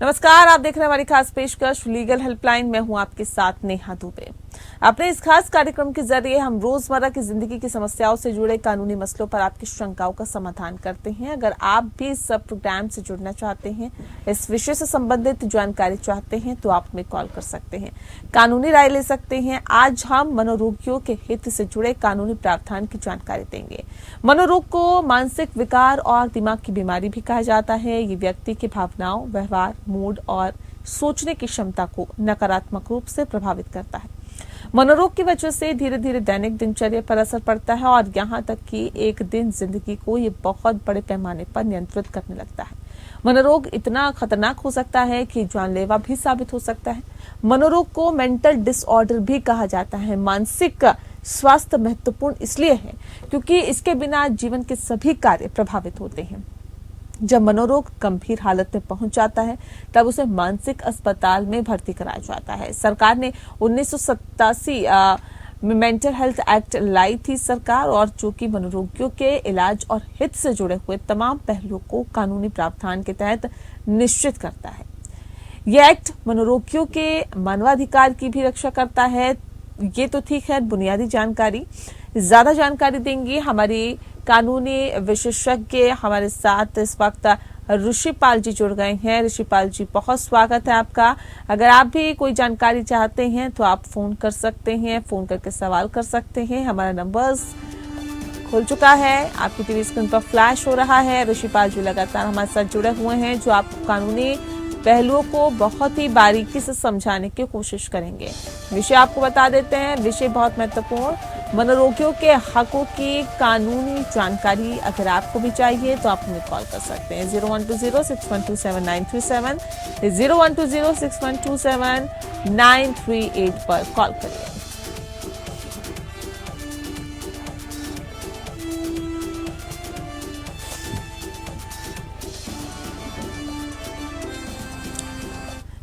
नमस्कार, आप देख रहे हैं हमारी खास पेशकश लीगल हेल्पलाइन में। हूं आपके साथ नेहा दुबे। अपने इस खास कार्यक्रम के जरिए हम रोजमर्रा की जिंदगी की समस्याओं से जुड़े कानूनी मसलों पर आपकी शंकाओं का समाधान करते हैं। अगर आप भी इस प्रोग्राम से जुड़ना चाहते हैं, इस विषय से संबंधित जानकारी चाहते हैं, तो आप हमें कॉल कर सकते हैं, कानूनी राय ले सकते हैं। आज हम मनोरोगियों के हित से जुड़े कानूनी प्रावधान की जानकारी देंगे। मनोरोग को मानसिक विकार और दिमाग की बीमारी भी कहा जाता है। ये व्यक्ति की भावनाओं, व्यवहार, मूड और सोचने की क्षमता को नकारात्मक रूप से प्रभावित करता है। मनोरोग की वजह से धीरे धीरे दैनिक दिनचर्या पर असर पड़ता है और यहाँ तक कि एक दिन जिंदगी को ये बहुत बड़े पैमाने पर नियंत्रित करने लगता है। मनोरोग इतना खतरनाक हो सकता है कि जानलेवा भी साबित हो सकता है। मनोरोग को मेंटल डिसऑर्डर भी कहा जाता है। मानसिक स्वास्थ्य महत्वपूर्ण इसलिए है क्योंकि इसके बिना जीवन के सभी कार्य प्रभावित होते हैं। जब मनोरोग गंभीर हालत में पहुंच जाता है तब उसे मानसिक अस्पताल में भर्ती कराया जाता है। सरकार ने 1987 में मेंटल हेल्थ एक्ट लाई थी सरकार, और जो कि मनोरोगियों के इलाज और हित से जुड़े हुए तमाम पहलुओं को कानूनी प्रावधान के तहत निश्चित करता है। यह एक्ट मनोरोगियों के मानवाधिकार की भी रक्षा करता है। ये तो ठीक है बुनियादी जानकारी। ज्यादा जानकारी देंगे हमारी कानूनी विशेषज्ञ। हमारे साथ इस वक्त ऋषिपाल जी जुड़ गए हैं। ऋषिपाल जी, बहुत स्वागत है आपका। अगर आप भी कोई जानकारी चाहते हैं तो आप फोन कर सकते हैं, फोन करके सवाल कर सकते हैं। हमारा नंबर्स खुल चुका है, आपकी टीवी स्क्रीन पर फ्लैश हो रहा है। ऋषिपाल जी लगातार हमारे साथ जुड़े हुए हैं, जो आपको कानूनी पहलुओं को बहुत ही बारीकी से समझाने की कोशिश करेंगे। विषय आपको बता देते हैं, विषय बहुत महत्वपूर्ण, मनोरोगियों के हकों की कानूनी जानकारी अगर आपको भी चाहिए तो आप हमें कॉल कर सकते हैं 0120612793 0120612793 पर कॉल करिए।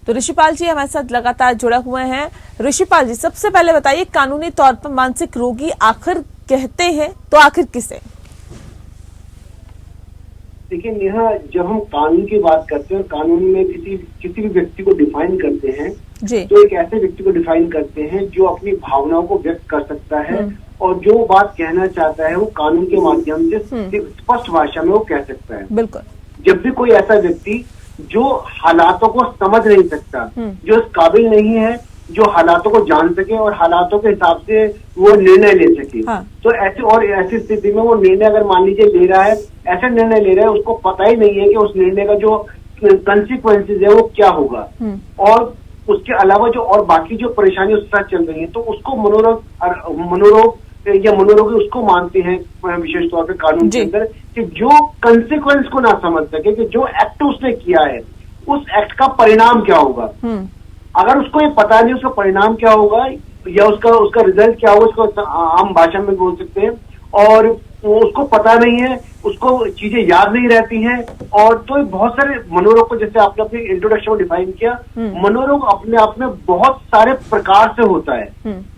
तो ऋषिपाल जी हमारे साथ लगातार जुड़े हुए हैं। ऋषिपाल जी, सबसे पहले बताइए, कानूनी तौर पर मानसिक रोगी आखिर कहते हैं तो आखिर किसे? देखिए नेहा, जब हम कानून की बात करते हैं, कानून में किसी भी व्यक्ति को डिफाइन करते हैं जी, तो एक ऐसे व्यक्ति को डिफाइन करते हैं जो अपनी भावनाओं को व्यक्त कर सकता है और जो बात कहना चाहता है वो कानून के माध्यम से स्पष्ट भाषा में वो कह सकता है। बिल्कुल। जब भी कोई ऐसा व्यक्ति जो हालातों को समझ नहीं सकता, जो इस काबिल नहीं है, जो हालातों को जान सके और हालातों के हिसाब से वो निर्णय ले सके, हाँ। तो ऐसी स्थिति में वो निर्णय अगर मान लीजिए ले रहा है, ऐसा निर्णय ले रहा है, उसको पता ही नहीं है कि उस निर्णय का जो कंसिक्वेंसेज है वो क्या होगा, और उसके अलावा जो और बाकी जो परेशानी उसके साथ चल रही है, तो उसको मनोरोग या मनोरोगी उसको मानते हैं विशेष तौर पे कानून के अंदर कि जो कंसिक्वेंस को ना समझ सके कि जो एक्ट उसने किया है उस एक्ट का परिणाम क्या होगा। अगर उसको ये पता नहीं उसका परिणाम क्या होगा या उसका रिजल्ट क्या होगा, उसको आम भाषा में बोल सकते हैं, और उसको पता नहीं है, उसको चीजें याद नहीं रहती हैं, और तो बहुत सारे मनोरोग को, जैसे आपने अपने इंट्रोडक्शन में डिफाइन किया, मनोरोग अपने आप में बहुत सारे प्रकार से होता है,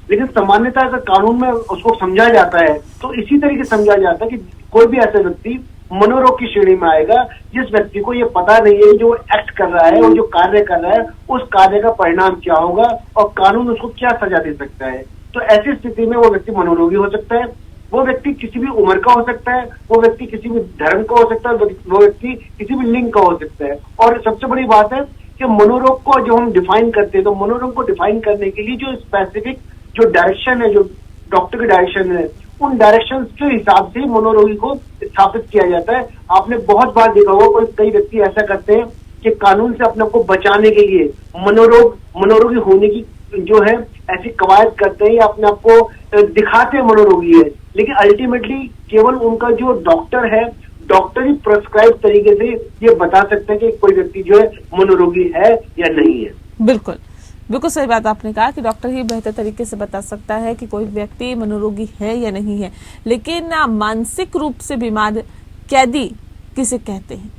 लेकिन सामान्यतः अगर कानून में उसको समझा जाता है तो इसी तरीके समझा जाता है कि कोई भी ऐसा व्यक्ति मनोरोग की श्रेणी में आएगा जिस व्यक्ति को ये पता नहीं है जो एक्ट कर रहा है और जो कार्य कर रहा है उस कार्य का परिणाम क्या होगा और कानून उसको क्या सजा दे सकता है। तो ऐसी स्थिति में वो व्यक्ति मनोरोगी हो सकता है। वो व्यक्ति किसी भी उम्र का हो सकता है, वो व्यक्ति किसी भी धर्म का हो सकता है, वो व्यक्ति किसी भी लिंग का हो सकता है। और सबसे बड़ी बात है कि मनोरोग को जो हम डिफाइन करते हैं, तो मनोरोग को डिफाइन करने के लिए जो स्पेसिफिक जो डायरेक्शन है, जो डॉक्टर की डायरेक्शन है, उन डायरेक्शन के हिसाब से मनोरोगी को स्थापित किया जाता है। आपने बहुत बार देखा होगा कई व्यक्ति ऐसा करते हैं कि कानून से अपने को बचाने के लिए मनोरोगी होने की जो है ऐसी कवायद करते हैं या अपने आप को दिखाते हैं मनोरोगी है, लेकिन अल्टीमेटली केवल उनका जो डॉक्टर है, डॉक्टर ही प्रेस्क्राइब तरीके से ये बता सकते हैं कि कोई व्यक्ति जो है मनोरोगी है या नहीं है। बिल्कुल बिल्कुल सही बात आपने कहा कि डॉक्टर ही बेहतर तरीके से बता सकता है कि कोई व्यक्ति मनोरोगी है या नहीं है। लेकिन मानसिक रूप से बीमार कैदी किसे कहते हैं?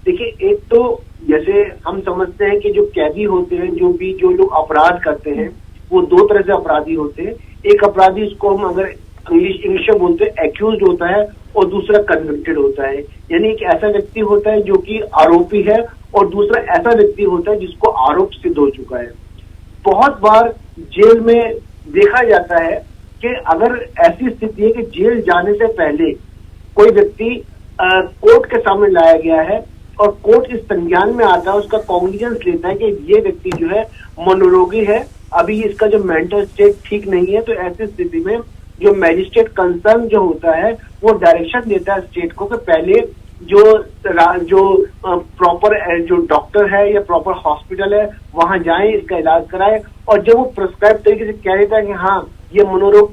देखिए, एक तो जैसे हम समझते हैं कि जो कैदी होते हैं, जो लोग अपराध करते हैं, वो दो तरह से अपराधी होते हैं। एक अपराधी, उसको हम अगर इंग्लिश में बोलते हैं एक्यूज्ड होता है और दूसरा कन्विक्टेड होता है। यानी एक ऐसा व्यक्ति होता है जो कि आरोपी है और दूसरा ऐसा व्यक्ति होता है जिसको आरोप सिद्ध हो चुका है। बहुत बार जेल में देखा जाता है कि अगर ऐसी स्थिति है कि जेल जाने से पहले कोई व्यक्ति कोर्ट के सामने लाया गया है और कोर्ट इस संज्ञान में आता है, उसका कॉग्निजेंस लेता है कि ये व्यक्ति जो है मनोरोगी है, अभी इसका जो मेंटल स्टेट ठीक नहीं है, तो ऐसी स्थिति में जो मैजिस्ट्रेट कंसर्न जो होता है वो डायरेक्शन देता है स्टेट को कि पहले जो प्रॉपर जो डॉक्टर है या प्रॉपर हॉस्पिटल है वहां जाएं, इसका इलाज कराएं। और जब वो प्रिस्क्राइब तरीके से कह देता है कि हाँ ये मनोरोग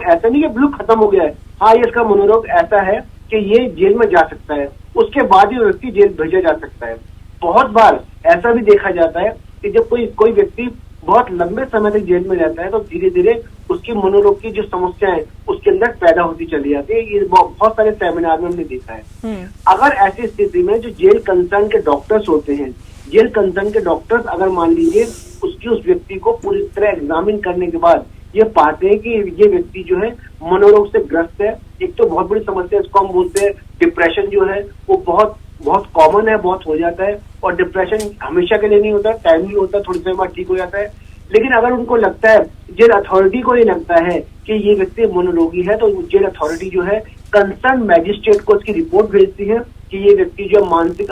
ऐसा नहीं कि बिल्कुल खत्म हो गया है, हाँ ये इसका मनोरोग ऐसा है कि ये जेल में जा सकता है, उसके बाद ही व्यक्ति जेल भेजा जा सकता है। बहुत बार ऐसा भी देखा जाता है कि जब कोई व्यक्ति बहुत लंबे समय तक जेल में रहता है तो धीरे धीरे उसकी मनोरोग की जो समस्या है उसके अंदर पैदा होती चली जाती है। ये बहुत सारे सेमिनार में हमने देखा है। अगर ऐसी स्थिति में जो जेल कंसर्न के डॉक्टर्स होते हैं, जेल कंसर्न के डॉक्टर्स अगर मान लीजिए उस व्यक्ति को पूरी तरह एग्जामिन करने के बाद ये पाते हैं कि ये व्यक्ति जो है मनोरोग से ग्रस्त है। एक तो बहुत बड़ी समस्या इसको हम बोलते हैं डिप्रेशन जो है वो बहुत कॉमन है, बहुत हो जाता है। और डिप्रेशन हमेशा के लिए नहीं होता, टाइमली होता है, थोड़ी देर बाद ठीक हो जाता है। लेकिन अगर उनको लगता है, जेल अथॉरिटी को ये लगता है कि ये व्यक्ति मनोरोगी है, तो जेल अथॉरिटी जो है कंसर्न मैजिस्ट्रेट को उसकी रिपोर्ट भेजती है कि ये व्यक्ति जो मानसिक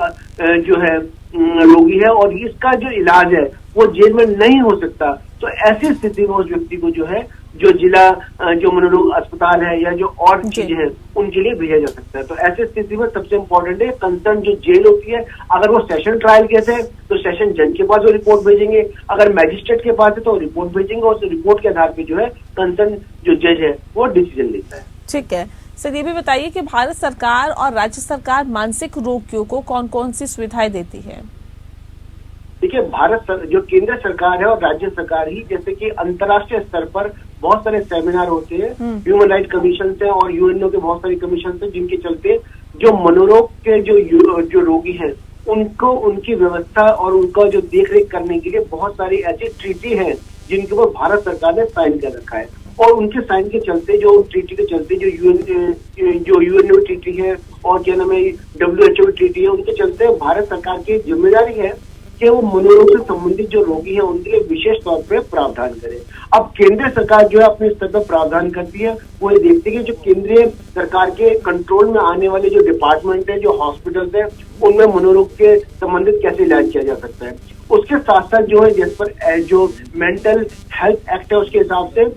जो है रोगी है और इसका जो इलाज है वो जेल में नहीं हो सकता। तो ऐसी स्थिति में उस व्यक्ति को जो है जो जिला जो मनोरोग अस्पताल है या जो और चीजें हैं उनके लिए भेजा जा सकता है। तो ऐसी स्थिति में सबसे इम्पोर्टेंट है कंसर्न जो जेल होती है, अगर वो सेशन ट्रायल केस है तो सेशन जज के पास वो रिपोर्ट भेजेंगे, अगर मैजिस्ट्रेट के पास है तो रिपोर्ट भेजेंगे और उस रिपोर्ट के आधार पर जो है कंसर्न जो जज है वो डिसीजन लेता है। ठीक है सर, ये भी बताइए कि भारत सरकार और राज्य सरकार मानसिक रोगियों को कौन कौन सी सुविधाएं देती है? देखिए जो केंद्र सरकार है और राज्य सरकार ही, जैसे कि अंतर्राष्ट्रीय स्तर पर बहुत सारे सेमिनार होते हैं, ह्यूमन राइट कमीशन है और यूएनओ के बहुत सारे कमीशन है, जिनके चलते जो मनोरोग के जो रोगी हैं उनको उनकी व्यवस्था और उनका जो देख रेख करने के लिए बहुत सारी ऐसी ट्रीटी है जिनके ऊपर भारत सरकार ने साइन कर रखा है। और उनके साइन के चलते जो ट्रीटी के चलते जो यूएनओ ट्रीटी है और क्या नाम है WHO ट्रीटी है, उनके चलते भारत सरकार की जिम्मेदारी है कि वो मनोरोग से संबंधित जो रोगी हैं उनके लिए विशेष तौर पर प्रावधान करे। अब केंद्र सरकार जो है अपने स्तर पर प्रावधान करती है, वो ये देखती है कि जो केंद्रीय सरकार के कंट्रोल में आने वाले जो डिपार्टमेंट है, जो हॉस्पिटल्स है, उनमें मनोरोग के संबंधित कैसे इलाज किया जा सकता है। उसके साथ साथ जो है जिस पर जो मेंटल हेल्थ एक्ट है उसके हिसाब से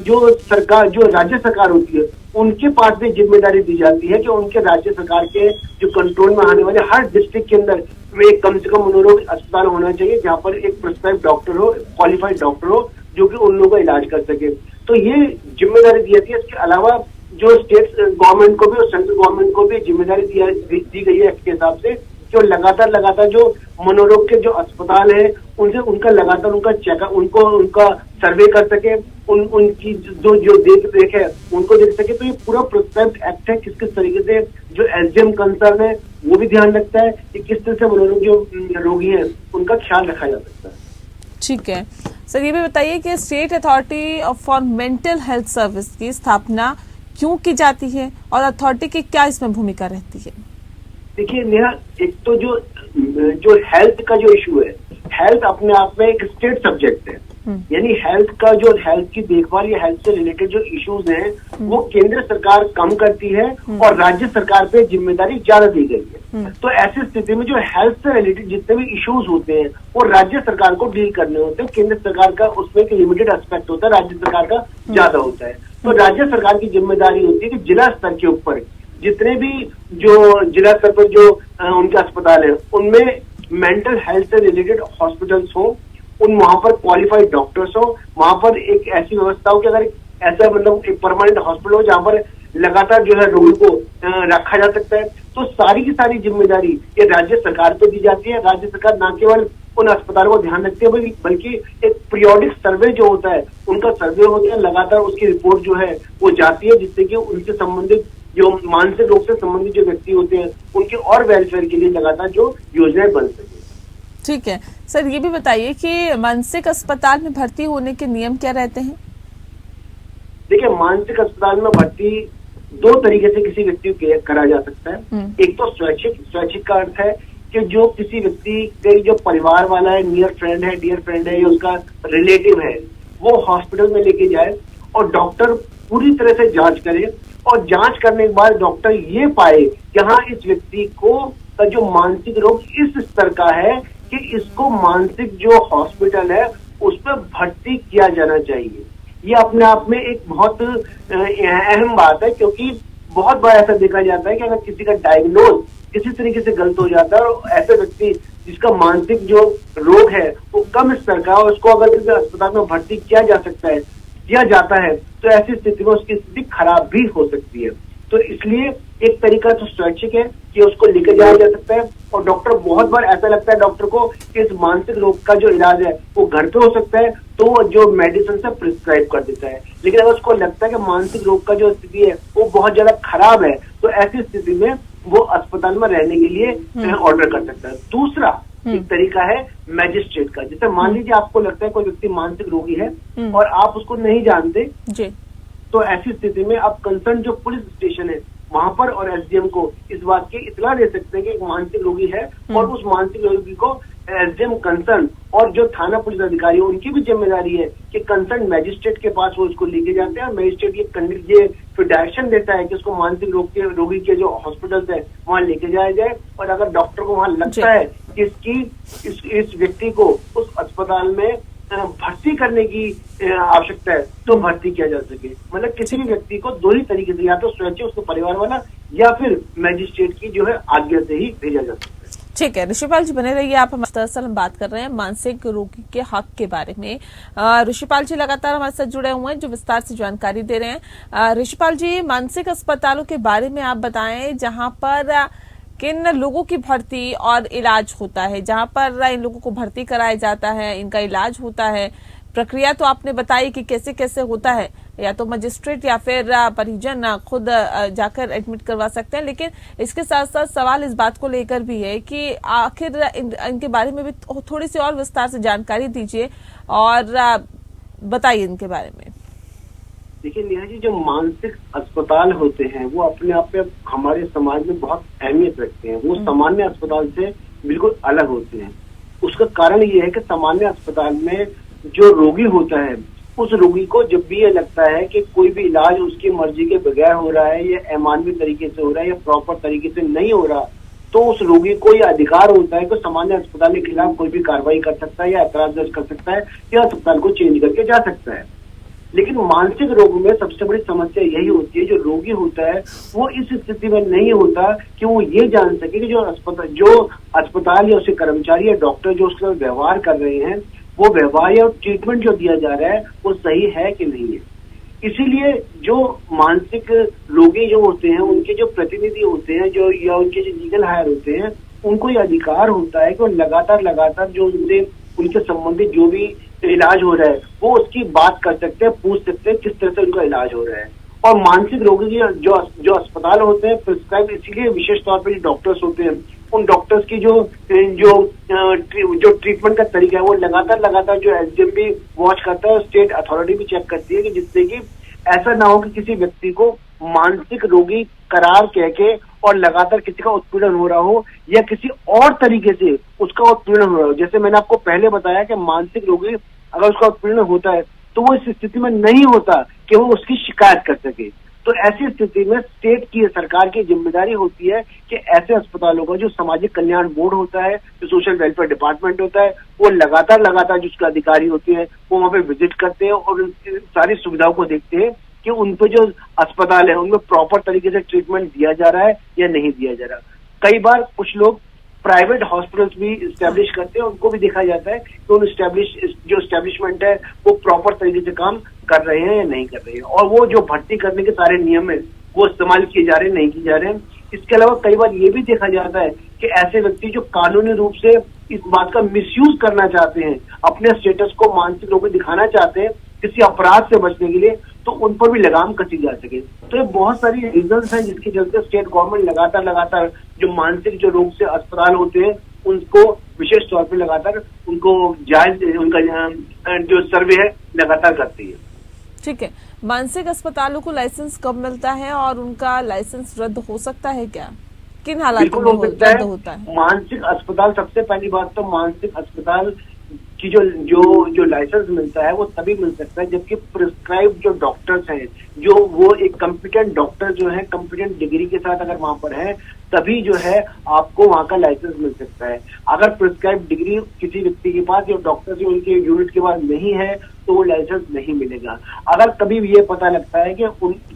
जो राज्य सरकार होती है उनके पास भी जिम्मेदारी दी जाती है कि उनके राज्य सरकार के जो कंट्रोल में आने वाले हर डिस्ट्रिक्ट के अंदर में कम से कम मनोरोग अस्पताल होना चाहिए जहां पर एक प्रिस्क्राइब डॉक्टर हो, क्वालिफाइड डॉक्टर हो जो कि उन लोगों का इलाज कर सके। तो ये जिम्मेदारी दी जाती है। इसके अलावा जो स्टेट गवर्नमेंट को भी और सेंट्रल गवर्नमेंट को भी जिम्मेदारी दी गई है एक्ट के हिसाब से जो लगातार जो मनोरोग के जो अस्पताल है उनसे उनका लगातार उनका चेकअप उनका सर्वे कर सके, उनकी जो देख रेख है उनको देख सके। तो ये पूरा प्रिस्क्राइब्ड एक्ट है, किस तरीके से जो एसडीएम कंसर्न है वो भी ध्यान रखता है कि किस तरह से मनोरोग जो रोगी है उनका ख्याल रखा जा सकता है। ठीक है सर, ये भी बताइए कि state authority for mental health service की स्थापना क्यों की जाती है और अथॉरिटी की क्या इसमें भूमिका रहती है? देखिए नेहा, एक तो जो हेल्थ का जो इशू है, हेल्थ अपने आप में एक स्टेट सब्जेक्ट है। यानी हेल्थ की देखभाल या हेल्थ से रिलेटेड जो इश्यूज हैं वो केंद्र सरकार कम करती है और राज्य सरकार पे जिम्मेदारी ज्यादा दी गई है। तो ऐसी स्थिति में जो हेल्थ से रिलेटेड जितने भी इश्यूज होते हैं वो राज्य सरकार को डील करने होते हैं। केंद्र सरकार का उसमें एक लिमिटेड एस्पेक्ट होता है, राज्य सरकार का ज्यादा होता है। तो राज्य सरकार की जिम्मेदारी होती है कि जिला स्तर के ऊपर जितने भी जो जिला स्तर पर जो उनके अस्पताल है उनमें मेंटल हेल्थ से रिलेटेड हॉस्पिटल्स हो, वहां पर क्वालिफाइड डॉक्टर्स हो, वहां पर एक ऐसी व्यवस्था हो कि अगर ऐसा मतलब एक परमानेंट हॉस्पिटल हो जहां पर लगातार जो है रोगी को रखा जा सकता है। तो सारी की सारी जिम्मेदारी ये राज्य सरकार पे दी जाती है। राज्य सरकार न केवल उन अस्पतालों को ध्यान रखती है बल्कि एक पीरियोडिक सर्वे जो होता है उनका सर्वे होता है, लगातार उसकी रिपोर्ट जो है वो जाती है जिससे कि उनसे संबंधित जो मानसिक रोग से संबंधित जो व्यक्ति होते हैं उनके और वेलफेयर के लिए लगातार जो योजनाएं बन सके। ठीक है सर, ये भी बताइए कि मानसिक अस्पताल में भर्ती होने के नियम क्या रहते हैं? देखिए, मानसिक अस्पताल में भर्ती दो तरीके से किसी व्यक्ति को करा जा सकता है। एक तो स्वैच्छिक का अर्थ है कि जो किसी व्यक्ति के जो परिवार वाला है, नियर फ्रेंड है, डियर फ्रेंड है या उसका रिलेटिव है, वो हॉस्पिटल में लेके जाए और डॉक्टर पूरी तरह से जांच करे और जांच करने के बाद डॉक्टर ये पाए कि हाँ, इस व्यक्ति को का जो मानसिक रोग इस स्तर का है कि इसको मानसिक जो हॉस्पिटल है उस पर भर्ती किया जाना चाहिए। ये अपने आप में एक बहुत अहम बात है, क्योंकि बहुत बार ऐसा देखा जाता है कि अगर किसी का डायग्नोज किसी तरीके से गलत हो जाता है और ऐसे व्यक्ति जिसका मानसिक जो रोग है वो कम स्तर का, उसको अगर किसी अस्पताल में भर्ती किया जाता है तो ऐसी स्थिति में उसकी स्थिति खराब भी हो सकती है। तो इसलिए एक तरीका तो स्वैच्छिक है कि उसको लेकर जाया जा सकता है, और डॉक्टर बहुत बार ऐसा लगता है डॉक्टर को कि इस मानसिक रोग का जो इलाज है वो घर पे हो सकता है तो वो जो मेडिसिन से प्रिस्क्राइब कर देता है। लेकिन अगर उसको लगता है कि मानसिक रोग का जो स्थिति है वो बहुत ज्यादा खराब है तो ऐसी स्थिति में वो अस्पताल में रहने के लिए ऑर्डर कर सकता है। दूसरा एक तरीका है मैजिस्ट्रेट का। जैसे मान लीजिए आपको लगता है कोई व्यक्ति मानसिक रोगी है और आप उसको नहीं जानते जी। तो ऐसी स्थिति में आप कंसर्न जो पुलिस स्टेशन है वहां पर और एसडीएम को इस बात की इत्तला दे सकते हैं कि एक मानसिक रोगी है और उस मानसिक रोगी को एसडीएम कंसर्न और जो थाना पुलिस अधिकारी है उनकी भी जिम्मेदारी है कि कंसर्न मैजिस्ट्रेट के पास वो उसको लेके जाते हैं और मैजिस्ट्रेट ये फिर डायरेक्शन देता है कि उसको मानसिक रोगी के जो हॉस्पिटल है वहां लेके जाया जाए। और अगर डॉक्टर को वहां लगता है कि इस व्यक्ति को उस अस्पताल में भर्ती करने की आवश्यकता है तो भर्ती किया जा सके। मतलब किसी भी व्यक्ति को दो ही तरीके से, या तो स्वैच्छिक उसके परिवार वाला या फिर मैजिस्ट्रेट की जो है आज्ञा से ही भेजा जा सकता है। ठीक है, ऋषिपाल जी बने रहिए आप। दरअसल हम बात कर रहे हैं मानसिक रोगी के हक के बारे में। ऋषिपाल जी लगातार हमारे साथ जुड़े हुए हैं जो विस्तार से जानकारी दे रहे हैं। ऋषिपाल जी, मानसिक अस्पतालों के बारे में आप बताएं जहां पर किन लोगों की भर्ती और इलाज होता है, जहां पर इन लोगों को भर्ती कराया जाता है, इनका इलाज होता है। प्रक्रिया तो आपने बताई कि कैसे कैसे होता है, या तो मजिस्ट्रेट या फिर परिजन खुद जाकर एडमिट करवा सकते हैं, लेकिन इसके साथ साथ सवाल इस बात को लेकर भी है कि आखिर इनके बारे में भी थोड़ी सी और विस्तार से जानकारी दीजिए और बताइए इनके बारे में। देखिए नेहा जी, जो मानसिक अस्पताल होते हैं वो अपने आप में हमारे समाज में बहुत अहमियत रखते हैं। वो सामान्य अस्पताल से बिल्कुल अलग होते हैं। उसका कारण ये है कि सामान्य अस्पताल में जो रोगी होता है उस रोगी को जब भी ये लगता है कि कोई भी इलाज उसकी मर्जी के बगैर हो रहा है या अमानवीय तरीके से हो रहा है या प्रॉपर तरीके से नहीं हो रहा, तो उस रोगी को यह अधिकार होता है कि सामान्य अस्पताल के खिलाफ कोई भी कार्रवाई कर सकता है या ऐतराज दर्ज कर सकता है या अस्पताल को चेंज करके जा सकता है। लेकिन मानसिक रोग में सबसे बड़ी समस्या यही होती है, जो रोगी होता है वो इस स्थिति में नहीं होता कि वो ये जान सके कि जो अस्पताल या उसके कर्मचारी या डॉक्टर जो उसके साथ व्यवहार कर रहे हैं वो व्यवहार या ट्रीटमेंट जो दिया जा रहा है वो सही है कि नहीं है। इसीलिए जो मानसिक रोगी जो होते हैं उनके जो प्रतिनिधि होते हैं जो या उनके जो लीगल हायर होते हैं उनको ये अधिकार होता है कि वो लगातार जो उनके संबंधित जो भी इलाज हो रहा है वो उसकी बात कर सकते हैं, पूछ सकते हैं किस तरह से उनका इलाज हो रहा है। और मानसिक रोगी की जो अस्पताल होते हैं प्रिस्क्राइब इसीलिए विशेष तौर पर जो डॉक्टर्स होते हैं उन डॉक्टर्स की जो ट्रीटमेंट का तरीका है वो लगातार जो एसडीएम भी वॉच करता है और स्टेट अथॉरिटी भी चेक करती है कि जिससे कि ऐसा ना हो कि किसी व्यक्ति को मानसिक रोगी करार कह के और लगातार किसी का उत्पीड़न हो रहा हो या किसी और तरीके से उसका उत्पीड़न हो रहा हो। जैसे मैंने आपको पहले बताया कि मानसिक रोगी अगर उसका उत्पीड़न होता है तो वो इस स्थिति में नहीं होता कि वो उसकी शिकायत कर सके। तो ऐसी स्थिति में स्टेट की सरकार की जिम्मेदारी होती है कि ऐसे अस्पतालों का जो सामाजिक कल्याण बोर्ड होता है, जो सोशल वेलफेयर डिपार्टमेंट होता है, वो लगातार जो उसके अधिकारी होते हैं वो वहां पे विजिट करते हैं और सारी सुविधाओं को देखते हैं कि उन पे जो अस्पताल है उनमें प्रॉपर तरीके से ट्रीटमेंट दिया जा रहा है या नहीं दिया जा रहा। कई बार कुछ लोग प्राइवेट हॉस्पिटल्स भी इस्टेब्लिश करते हैं, उनको भी देखा जाता है कि उन जो इस्टेब्लिशमेंट है वो प्रॉपर तरीके से काम कर रहे हैं या नहीं कर रहे हैं, और वो जो भर्ती करने के सारे नियम है वो इस्तेमाल किए जा रहे हैं नहीं किए जा रहे हैं। इसके अलावा कई बार ये भी देखा जाता है कि ऐसे व्यक्ति जो कानूनी रूप से इस बात का मिसयूज करना चाहते हैं, अपने स्टेटस को मानसिक रोगी दिखाना चाहते हैं किसी अपराध से बचने के लिए, तो उन पर भी लगाम कसी जा सके। तो ये बहुत सारी रीजंस हैं जिसके चलते स्टेट गवर्नमेंट लगातार जो मानसिक जो रोग से अस्पताल होते हैं उनको विशेष तौर पे लगातार उनको जायज उनका जो सर्वे है लगातार करती है। ठीक है, मानसिक अस्पतालों को लाइसेंस कब मिलता है और उनका लाइसेंस रद्द हो सकता है क्या? किन हालातों में रद्द होता है? मानसिक अस्पताल, सबसे पहली बात तो मानसिक अस्पताल की जो लाइसेंस मिलता है वो तभी मिल सकता है जबकि प्रिस्क्राइब जो डॉक्टर्स हैं, जो वो एक कॉम्पिटेंट डॉक्टर जो है कॉम्पिटेंट डिग्री के साथ अगर वहां पर है, तभी जो है आपको वहां का लाइसेंस मिल सकता है। अगर प्रिस्क्राइब डिग्री किसी व्यक्ति के पास या डॉक्टर जो उनके यूनिट के पास नहीं है तो वो लाइसेंस नहीं मिलेगा। अगर कभी भी ये पता लगता है कि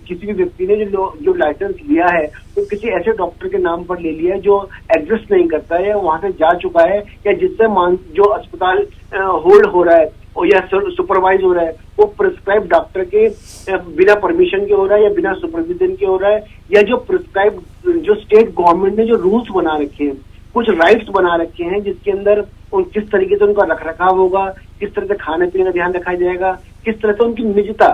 किसी भी व्यक्ति ने जो लाइसेंस लिया है तो किसी ऐसे डॉक्टर के नाम पर ले लिया है जो एग्जिस्ट नहीं करता है, वहां से जा चुका है, या जिससे जो अस्पताल होल्ड हो रहा है या सुपरवाइज हो रहा है वो प्रिस्क्राइब डॉक्टर के बिना परमिशन के हो रहा है या बिना सुपरविजन के हो रहा है, या जो प्रिस्क्राइब जो स्टेट गवर्नमेंट ने जो रूल्स बना रखे हैं, कुछ राइट्स बना रखे हैं जिसके अंदर किस तरीके से उनका रखरखाव होगा, किस तरह से खाने पीने का ध्यान रखा जाएगा, किस तरह से उनकी निजता,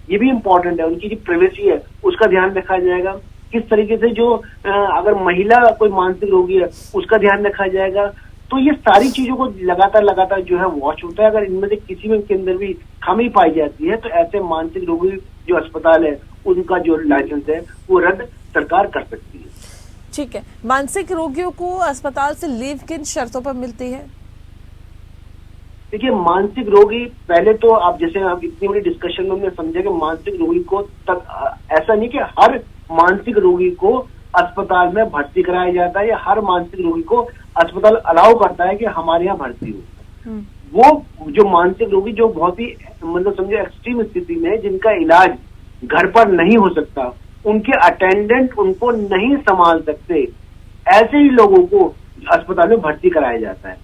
ये भी इम्पोर्टेंट है, उनकी जो प्राइवेसी है उसका ध्यान रखा जाएगा, किस तरीके से जो अगर महिला कोई मानसिक रोगी है उसका ध्यान रखा जाएगा। तो ये सारी चीजों को लगातार जो है वॉच होता है। अगर इनमें से किसी में के अंदर भी खामी पाई जाती है तो ऐसे मानसिक रोगी जो अस्पताल है उनका जो लाइसेंस है वो रद्द सरकार कर सकती है। ठीक है, मानसिक रोगियों को अस्पताल से लीव किन शर्तों पर मिलती है? देखिए, मानसिक रोगी, पहले तो आप जैसे आप इतनी बड़ी डिस्कशन में हमने समझा कि मानसिक रोगी को ऐसा नहीं कि हर मानसिक रोगी को अस्पताल में भर्ती कराया जाता है या हर मानसिक रोगी को अस्पताल अलाउ करता है कि हमारे यहाँ भर्ती हो। वो जो मानसिक रोगी जो बहुत ही मतलब समझो एक्सट्रीम स्थिति में जिनका इलाज घर पर नहीं हो सकता, उनके अटेंडेंट उनको नहीं संभाल सकते, ऐसे ही लोगों को अस्पताल में भर्ती कराया जाता है।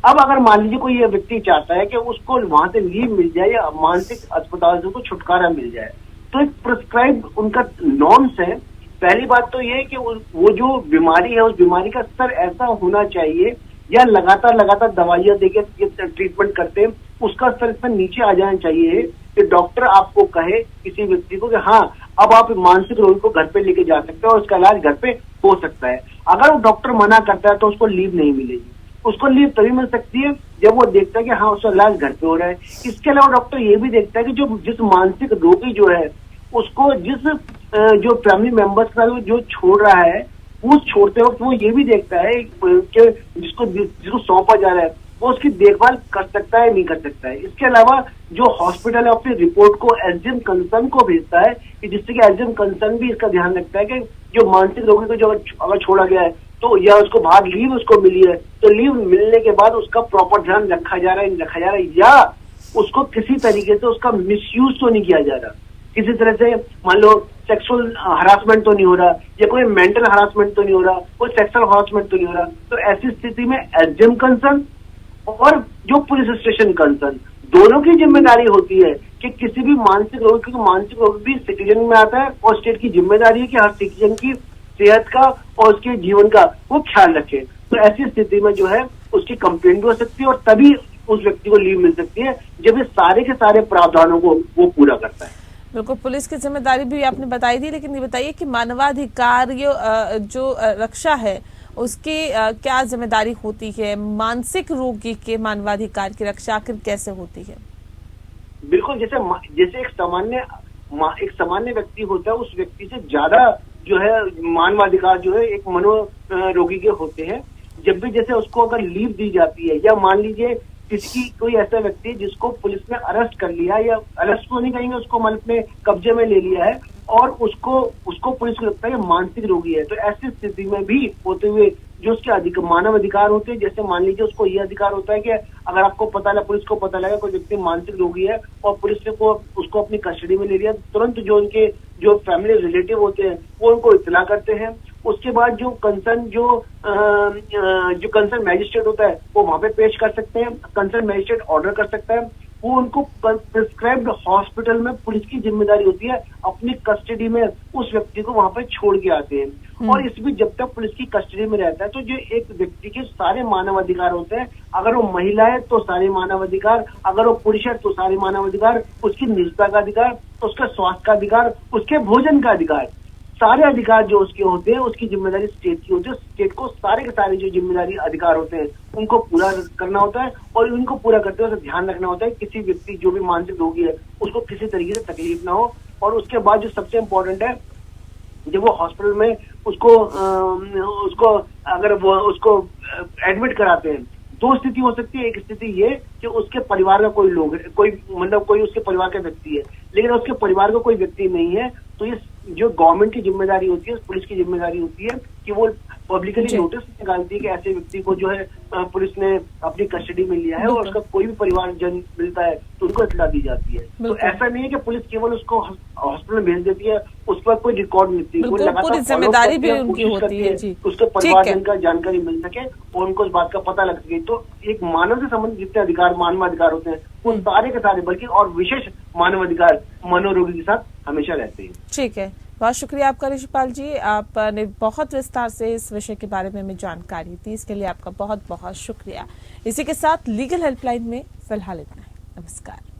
अब अगर मान लीजिए कोई ये व्यक्ति चाहता है कि उसको वहां से लीव मिल जाए या मानसिक अस्पताल से उसको छुटकारा मिल जाए, तो एक प्रिस्क्राइब उनका नॉर्म्स है। पहली बात तो ये है कि वो जो बीमारी है उस बीमारी का स्तर ऐसा होना चाहिए या लगातार दवाइयां देके ट्रीटमेंट करते हैं उसका स्तर इतना नीचे आ जाना चाहिए कि डॉक्टर आपको कहे किसी व्यक्ति को कि हाँ अब आप मानसिक रोगी को घर पे लेके जा सकते हो और उसका इलाज घर पे हो सकता है। अगर वो डॉक्टर मना करता है तो उसको लीव नहीं मिलेगी। उसको लीव तभी मिल सकती है जब वो देखता है कि हाँ उसका इलाज घर पे हो रहा है। इसके अलावा डॉक्टर ये भी देखता है कि जिस मानसिक रोगी जो है उसको जो फैमिली मेंबर्स का जो छोड़ रहा है वो छोड़ते वक्त वो ये भी देखता है कि जिसको सौंपा जा रहा है वो उसकी देखभाल कर सकता है नहीं कर सकता है। इसके अलावा जो हॉस्पिटल है अपनी रिपोर्ट को एसडीएम कंसर्न को भेजता है कि जिससे कि एसडीएम कंसर्न भी इसका ध्यान रखता है कि जो मानसिक रोगी को जो अगर छोड़ा गया है तो या उसको बाहर लीव उसको मिली है तो लीव मिलने के बाद उसका प्रॉपर ध्यान रखा जा रहा है या उसको किसी तरीके से उसका मिसयूज तो नहीं किया जा रहा, किसी तरह से मान लो सेक्सुअल हरासमेंट तो नहीं हो रहा या कोई मेंटल हरासमेंट तो नहीं हो रहा, कोई सेक्सुअल हरासमेंट तो नहीं हो रहा। तो ऐसी स्थिति में एसडीएम कंसर्न और जो पुलिस स्टेशन कंसर्न दोनों की जिम्मेदारी होती है कि किसी भी मानसिक रोगी भी सिटीजन में आता है और स्टेट की जिम्मेदारी है कि हर सिटीजन की सेहत का और उसके जीवन का वो ख्याल रखे। तो ऐसी स्थिति में जो है उसकी कंप्लेंट भी हो सकती है और तभी उस व्यक्ति को लीव मिल सकती है जब ये सारे के सारे प्रावधानों को वो पूरा करता है। बिल्कुल, पुलिस की जिम्मेदारी भी आपने बताई दी, लेकिन ये बताइए कि मानवाधिकार जो रक्षा है उसकी क्या जिम्मेदारी होती है? मानसिक रोगी के मानवाधिकार की रक्षा आखिर कैसे होती है? बिल्कुल, जैसे एक सामान्य व्यक्ति होता है उस व्यक्ति से ज्यादा जो है मानवाधिकार जो है एक मनो रोगी के होते हैं। जब भी जैसे उसको अगर लीव दी जाती है या मान लीजिए किसी कोई ऐसा व्यक्ति है जिसको पुलिस ने अरेस्ट कर लिया या अरेस्ट तो नहीं करेंगे, उसको मतलब अपने कब्जे में ले लिया है और उसको पुलिस को लगता है मानसिक रोगी है, तो ऐसी स्थिति में भी होते हुए जो उसके मानव अधिकार होते हैं, जैसे मान लीजिए उसको ये अधिकार होता है कि अगर आपको पुलिस को पता लगा कोई व्यक्ति मानसिक रोगी है और पुलिस ने उसको अपनी कस्टडी में ले लिया, तुरंत जो उनके जो फैमिली रिलेटिव होते हैं वो उनको इत्तला करते हैं। उसके बाद जो कंसर्न मैजिस्ट्रेट होता है वो वहां पे पेश कर सकते हैं, कंसर्न मैजिस्ट्रेट ऑर्डर कर सकता है, वो उनको प्रिस्क्राइब्ड हॉस्पिटल में पुलिस की जिम्मेदारी होती है अपनी कस्टडी में उस व्यक्ति को वहां पे छोड़ के आते हैं। और इस बीच जब तक पुलिस की कस्टडी में रहता है तो जो एक व्यक्ति के सारे मानव अधिकार होते हैं, अगर वो महिला है तो सारे मानव अधिकार, अगर वो पुरुष है तो सारे मानव अधिकार, उसकी निजता का अधिकार, उसका स्वास्थ्य का अधिकार, उसके भोजन का अधिकार, सारे अधिकार जो उसके होते हैं उसकी जिम्मेदारी स्टेट की होती है। स्टेट को सारे के सारे जो जिम्मेदारी अधिकार होते हैं उनको पूरा करना होता है और उनको पूरा करते हुए ध्यान रखना होता है किसी व्यक्ति जो भी मानसिक रोगी है उसको किसी तरीके से तकलीफ ना हो। और उसके बाद जो सबसे इम्पोर्टेंट है, जब वो हॉस्पिटल में उसको अगर वो उसको एडमिट कराते हैं, दो स्थिति हो सकती है। एक स्थिति ये कि उसके परिवार का कोई लोग है, कोई उसके परिवार का व्यक्ति है, लेकिन उसके परिवार का कोई व्यक्ति नहीं है, तो ये जो गवर्नमेंट की जिम्मेदारी होती है, पुलिस की जिम्मेदारी होती है कि वो पब्लिकली नोटिस निकालती है कि ऐसे व्यक्ति को जो है पुलिस ने अपनी कस्टडी में लिया है और उसका कोई भी परिवार जन मिलता है तो उनको इत्तला दी जाती है। तो ऐसा नहीं है कि पुलिस केवल उसको हॉस्पिटल में भेज देती है, उस पर कोई रिकॉर्ड मिलती है, पूरी जिम्मेदारी भी उनकी होती है जी। उसके परिवार का जानकारी मिल सके और उनको इस बात का पता लग सके। तो एक मानव से संबंधित जितने अधिकार, मानव अधिकार होते हैं वो सारे के सारे, बल्कि और विशेष मानव अधिकार मनोरोगी के साथ हमेशा रहते हैं। ठीक है, बहुत शुक्रिया आपका ऋषिपाल जी, आपने बहुत विस्तार से इस विषय के बारे में हमें जानकारी दी, इसके लिए आपका बहुत बहुत शुक्रिया। इसी के साथ लीगल हेल्पलाइन में फिलहाल इतना ही। नमस्कार।